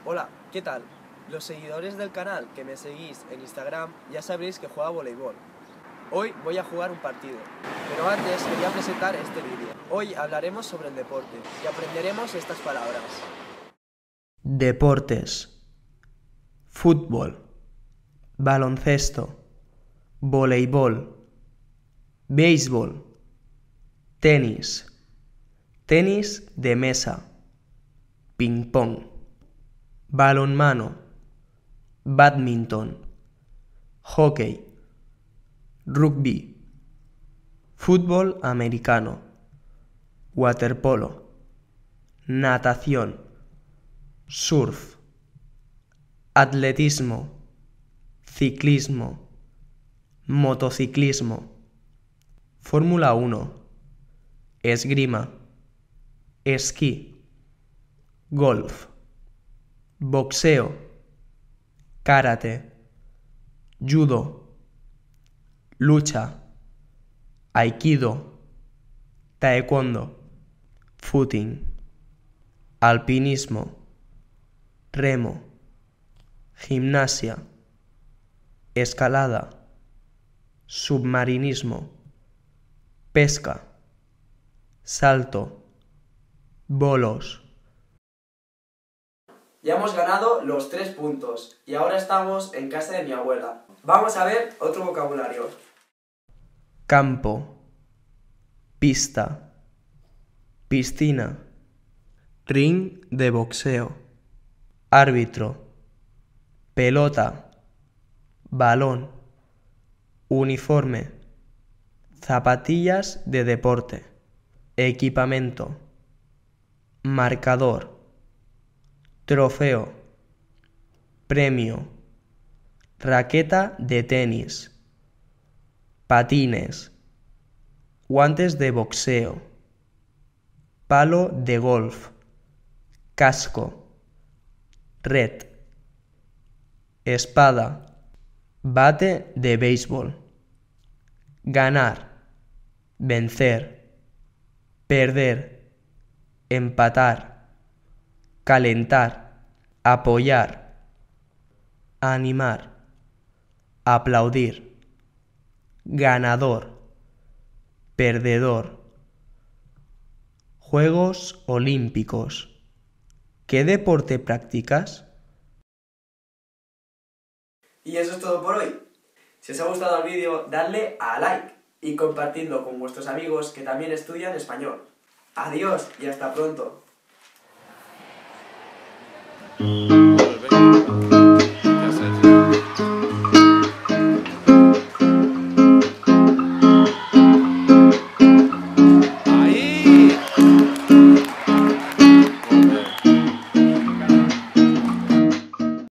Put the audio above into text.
Hola, ¿qué tal? Los seguidores del canal que me seguís en Instagram ya sabréis que juego a voleibol. Hoy voy a jugar un partido, pero antes quería presentar este vídeo. Hoy hablaremos sobre el deporte y aprenderemos estas palabras. Deportes: fútbol, baloncesto, voleibol, béisbol, tenis, tenis de mesa, ping-pong, balonmano, bádminton, hockey, rugby, fútbol americano, waterpolo, natación, surf, atletismo, ciclismo, motociclismo, Fórmula 1, esgrima, esquí, golf, boxeo, karate, judo, lucha, aikido, taekwondo, footing, alpinismo, remo, gimnasia, escalada, submarinismo, pesca, salto, bolos. Ya hemos ganado los 3 puntos y ahora estamos en casa de mi abuela. Vamos a ver otro vocabulario. Campo, pista, piscina, ring de boxeo, árbitro, pelota, balón, uniforme, zapatillas de deporte, equipamiento, marcador, trofeo, premio, raqueta de tenis, patines, guantes de boxeo, palo de golf, casco, red, espada, bate de béisbol, ganar, vencer, perder, empatar, calentar, apoyar, animar, aplaudir, ganador, perdedor. Juegos Olímpicos. ¿Qué deporte practicas? Y eso es todo por hoy. Si os ha gustado el vídeo, dadle a like y compartidlo con vuestros amigos que también estudian español. Adiós y hasta pronto.